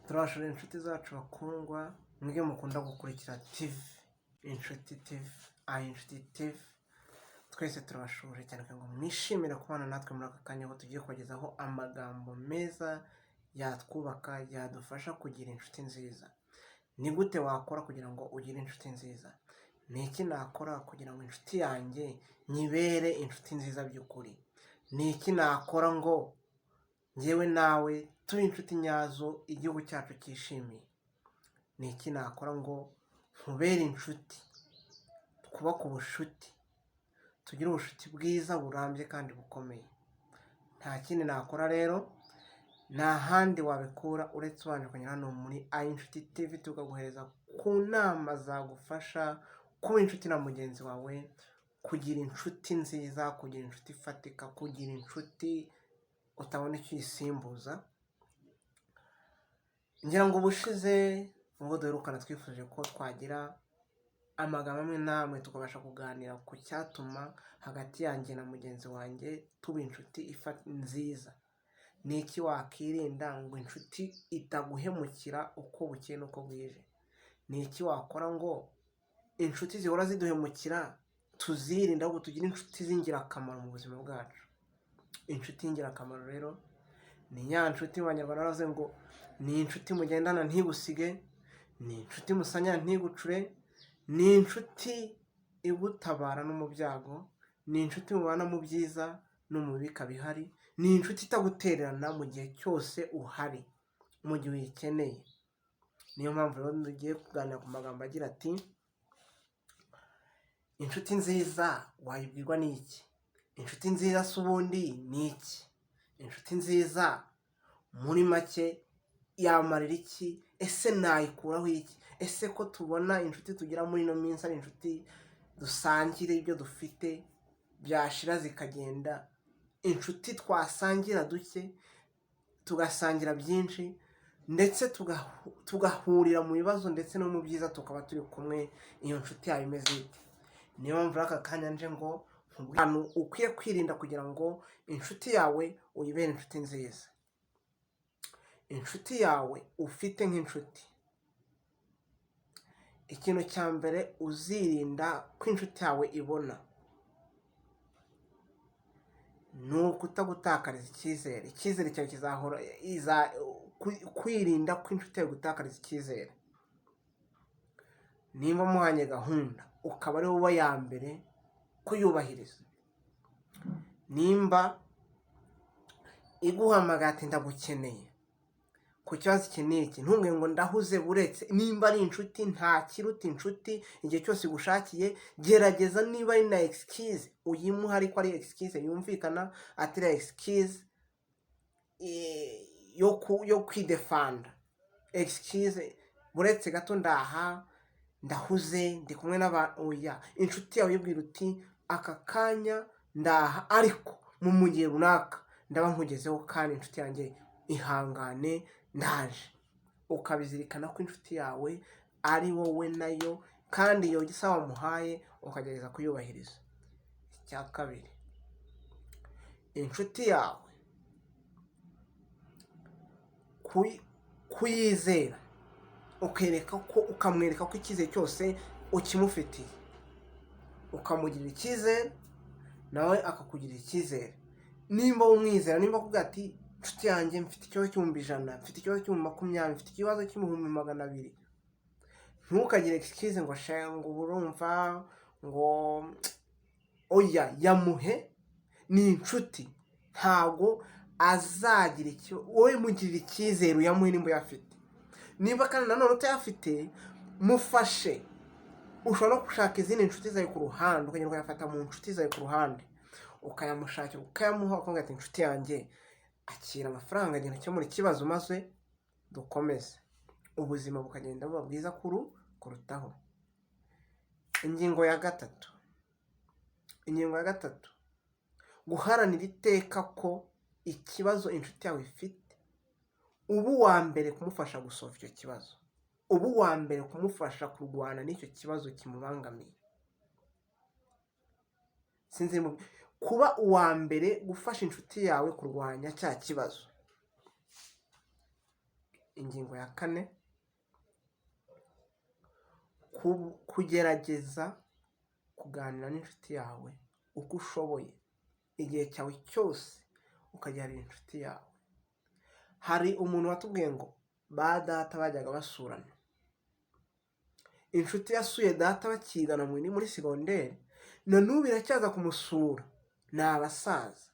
turabashura inshuti zacu bakundwa mwebwe mukunda gukurikira TV Inshuti TV Inshuti TV, twese turabashuje cyane ngo mwishimire kubana natwe muri aka kanya aho tugiye kubagezaho amagambo meza yatwubaka, yadufasha kugira inshuti nziza. Ni gute wakora kugira ngo ugire inshuti nziza? Ni iki nakora kugira ngo inshuti yanjye nyibere inshuti nziza by'ukuri? Ni iki nakora ngo njyewe nawe turi inshuti nyazo igihugu cyacu cyishimiye? Ni iki nakora ngo nkubere inshuti, twubake ubucuti, tugire ubucuti bwiza burambye kandi bukomeye? Nta kindi nakora rero, nta handi wabikura uretse ubanje kunyura hano muri Inshuti TV tukaguhereza ku nama zagufasha kuba inshuti na mugenzi wawe, kugira inshuti nziza, kugira inshuti ifatika, kugira inshuti utabona icyo uyisimbuza. Ngira ngo ubushize ubwo duherukana twifuje ko twagira amagambo amwe namwe tukabasha kuganira ku cyatuma hagati yanjye na mugenzi wanjye tuba inshuti nziza. Ni iki wakirinda ngo inshuti itaguhemukira uko bukeye n'uko bwije? Ni iki wakora ngo inshuti zihora ziduhemukira tuzirinda, ahubwo tugire inshuti z'ingirakamaro mu buzima bwacu? Inshuti y'ingirakamaro rero ni ya nshuti abanyarwanda baravuze ngo ni inshuti mugendana ntigusige, ni inshuti musanyana ntigucure, ni inshuti igutabara no mu byago, ni inshuti mubana mu byiza no mu bibi bihari, ni inshuti itagutererana mu gihe cyose uhari, mu gihe uyikeneye. Niyo mpamvu rero tugiye kuganira ku magambo agira ati inshuti nziza wayibwirwa n'iki? Inshuti nziza se ubundi ni iki? Inshuti nziza muri make yamarira iki? Ese nayikuraho iki? Ese ko tubona inshuti tugira muri ino minsi ari inshuti dusangire ibyo dufite byashira zikagenda, inshuti twasangira duke tugasangira byinshi, ndetse tugahurira mu bibazo ndetse no mu byiza tukaba turi kumwe. Iyo nshuti yawe imeze ite? Niyo mpamvu aka kanya nje ngo ahantu ukwiye kwirinda kugira ngo inshuti yawe uyibere inshuti nziza. Inshuti yawe ufite nk'inshuti, ikintu cya mbere uzirinda ko inshuti yawe ibona ni ukutagutakariza icyizere. Icyizere cyawe kizahora kwirinda ko inshuti yawe gutakariza icyizere. Nimba muhanye gahunda ukaba ari wowe ya mbere kuyubahiriza. Nimba iguhamagara ati ndagukeneye ku kibazo iki n'iki, ntumwe ngo ndahuze buretse. Nimba ari inshuti, nta kiruta inshuti igihe cyose igushakiye, gerageza niba ari na excuse uyimuha, ariko ari excuse yumvikana, atari excuse yo kwidefanda. Excuse buretse gato, ndahuze ndi kumwe n'abantu. Oya, inshuti yawe yibwira uti aka kanya ndaha, ariko mu gihe runaka ndaba nkugezeho, kandi inshuti yanjye ihangane ndaje. Ukabizirikana ko inshuti yawe ari wowe nayo, kandi iyo gisaba wamuhaye ukagerageza kuyubahiriza. Icya kabiri, inshuti yawe kuyizera, ukamwereka ko icyizere cyose ukimufitiye, ukamugirira icyizere nawe akakugirira icyizere. Nimba umwizera, nimba akubwira ati inshuti yanjye mfite ikibazo cy'ibihumbi 100, mfite ikibazo cy'ibihumbi 20, mfite ikibazo cy'ibihumbi 200, ntukagire excuse ngo shengo urumva ngo oya. Yamuhe, ni inshuti, ntago azagira wowe mugirira icyizere, uyamuhe nimba uyafite. Niba kandi nanone utayafite, mufashe. Ushobora no gushaka izindi inshuti zawe ku ruhande, ukagenda ukayafata mu inshuti zawe ku ruhande, ukayamushakira ukayamuha, ukamubwira ati inshuti yanjye akira amafaranga, agenda akemura ikibazo, maze dukomeze ubuzima bukagenda buba bwiza kurutaho. Ingingo ya gatatu, guharanira iteka ko ikibazo inshuti yawe ifite uba uwa mbere kumufasha gusolva icyo kibazo, uba uwa mbere kumufasha kurwana n'icyo kibazo kimubangamiye. Kuba uwa mbere gufasha inshuti yawe kurwanya cya kibazo. ingingo ya 4, kugerageza kuganira n'inshuti yawe uko ushoboye igihe cyawe cyose ukagiharira inshuti yawe. Hari umuntu watubwiye ngo ba data bajyaga basurana. Inshuti yasuye data bakigana muri segonderi, na n'ubu iracyaza kumusura. Ni abasaza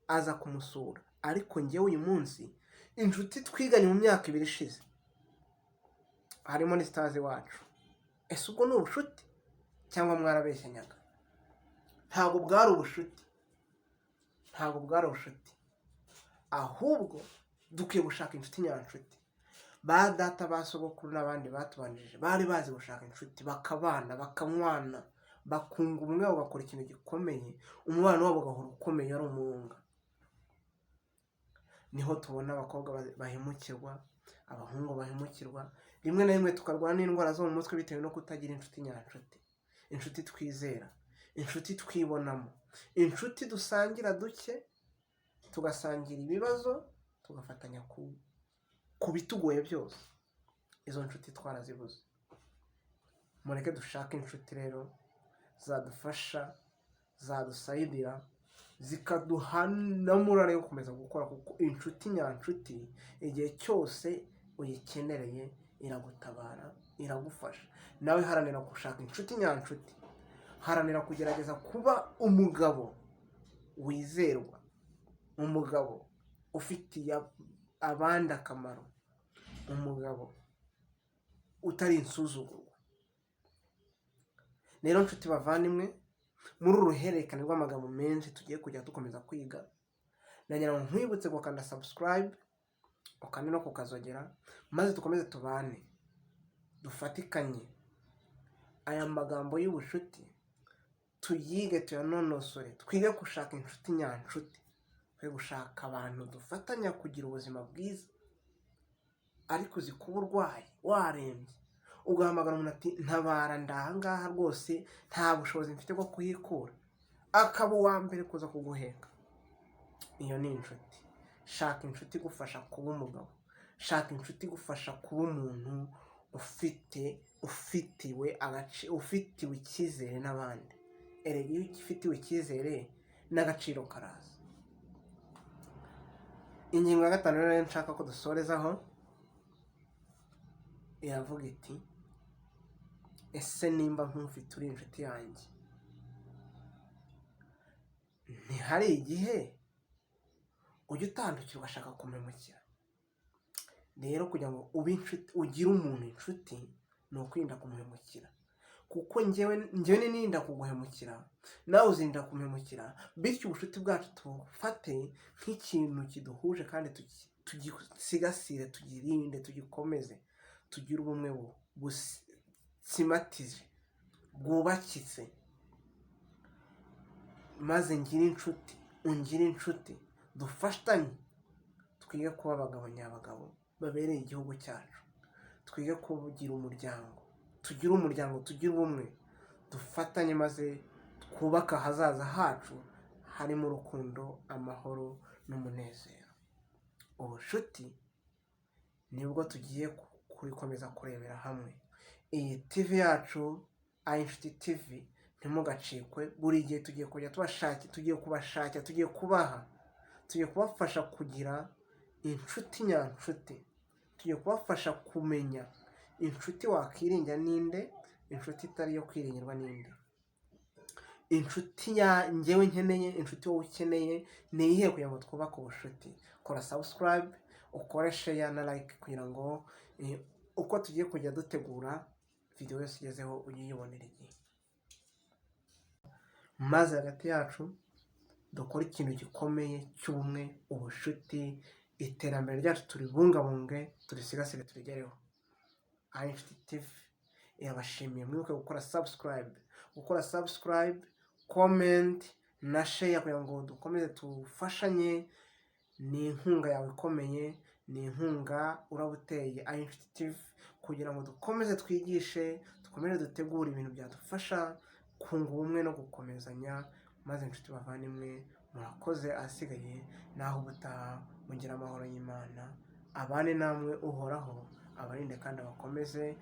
aza kumusura, ariko njyewe uyu munsi inshuti twiganye mu myaka 2 ishize harimo ni stars wacu. Ese ubwo ni ubushuti cyangwa mwarabeshyanyaga? Ntabwo bwari ubushuti, ahubwo dukwiye gushaka inshuti nyanshuti. Ba data ba sogokuru n'abandi batubanjije bari bazi gushaka inshuti, bakabana bakanywana, bakunga ubumwe, bagakora ikintu gikomeye, umubano wabo ugahora ukomeye ari umurunga. Niho tubona abakobwa bahemukirwa, abahungu bahemukirwa, rimwe na rimwe tukarwara n'indwara zo mu mutwe bitewe no kutagira inshuti nyanshuti. Inshuti twizera, inshuti twibonamo, inshuti dusangira duke, tugasangira ibibazo, tugafatanya ku bitugoye byose. Izo nshuti twarazibuze. Mureke dushake inshuti rero zadufasha, zadusayidira, zikaduha n'amurare yo gukomeza gukora, kuko inshuti nyanshuti igihe cyose uyikenereye iragutabara, iragufasha. Nawe haranira gushaka inshuti nyanshuti, haranira kugerageza kuba umugabo wizerwa, umugabo ufitiye abandi akamaro, umugabo utari insuzugurwa. Rero nshuti bavandimwe, muri uru ruhererekane rw'amagambo menshi tugiye kujya dukomeza kwiga, nagira ngo nkwibutse gukanda subscribe, ukande no kukazogera, maze dukomeze tubane, dufatikanye aya magambo y'ubushuti, tuyige tuyanonosore, twige gushaka inshuti nyanshuti, twige gushaka abantu dufatanya kugira ubuzima bwiza. Ariko uzi kuba urwaye warembye, ugahamagara umuntu ati ntabara ndahangaha rwose nta bushobozi mfite bwo kuyikura, akaba uwa mbere kuza kuguheka. Iyo ni inshuti. Shaka inshuti igufasha kuba umugabo, shaka inshuti igufasha kuba umuntu ufitiwe icyizere n'abandi. Erega iyo ufitiwe icyizere n'agaciro karaza. Ingingo ya 5 rero nshaka ko dusorezaho iravuga iti, ese nimba nk'ufite uri inshuti yanjye, ntihari igihe ujya utandukira ugashaka kumemukira? Rero kugira ngo ube inshuti, ugire umuntu inshuti, ni ukwirinda kumuhemukira. Kuko njyewe nirinda kuguhemukira, nawe uzirinda kumuhemukira, bityo ubushuti bwacu tufate nk'ikintu kiduhuje kandi tugisigasire, tugirinde, tugikomeze, tugire ubumwe busimatije, bwubakitse. Maze ngire inshuti, ungire inshuti, dufatanye, twige kuba abagabo nyabagabo babereye igihugu cyacu, twige kugira umuryango, tugire ubumwe, dufatanye, maze twubake ahazaza hacu harimo urukundo, amahoro n'umunezero. Ubushuti nibwo tugiye kubikomeza kurebera hamwe. Iyi TV yacu Inshuti TV, ntimugacikwe. Buri gihe tugiye kujya kubashakira, tugiye kubafasha kugira inshuti nyanshuti, tugiye kubafasha kumenya inshuti wakwiringira ninde, inshuti itari yo kwiringirwa ninde, inshuti njyewe nkeneye, inshuti wowe ukeneye ni iyihe, kugira ngo twubake ubushuti. Kora subscribe, ukore share na like, kugira ngo uko tugiye kujya dutegura video yose igezeho ujye uyibonera igihe. Maze hagati yacu dukora ikintu gikomeye cy'ubumwe, ubushuti, iterambere ryacu turibungabunge, turisigasire, turigereho. Inshuti TV irabashimiye. Mwibuke gukora subscribe, comment na share, kugira ngo dukomeze tufashanye. Ni inkunga yawe ikomeye, ni inkunga urabuteye Inshuti TV, kugira ngo dukomeze twigishe, dukomeze dutegura ibintu byadufasha kunga ubumwe no gukomezanya. Maze inshuti bavandimwe, murakoze. Ahasigaye naho ubutaha, mugira amahoro y'Imana. abane namwe uhoraho abarinde kandi abakomeze